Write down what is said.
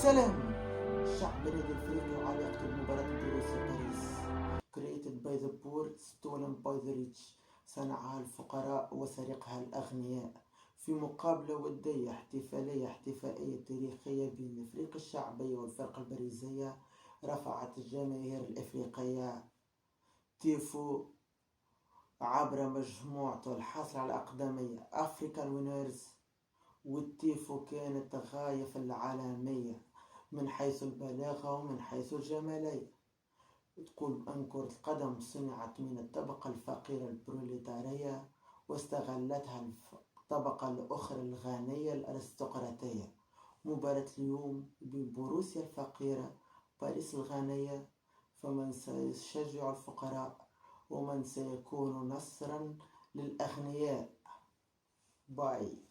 سلام. الشعب البلدي الافريقي على يقتل مباراة بروسيا باريس. Created by the poor, stolen by the rich. صنعها الفقراء وسرقها الأغنياء. في مقابلة ودية احتفائية تاريخية بين إفريقيا الشعبية والفرقة الباريزية، رفعت الجماهير الإفريقية تيفو عبر مجموعته الحاصل على أقدمية أفريكان وينرز. والتيفو كانت غاية في العالمية من حيث البلاغة ومن حيث الجمالية. تقول أن كرة القدم صنعت من الطبقة الفقيرة البروليتارية واستغلتها الطبقة الأخرى الغنية الأرستقراطية. مباراة اليوم بين بروسيا الفقيرة باريس الغنية، فمن سيشجع الفقراء ومن سيكون نصرا للأغنياء. باي.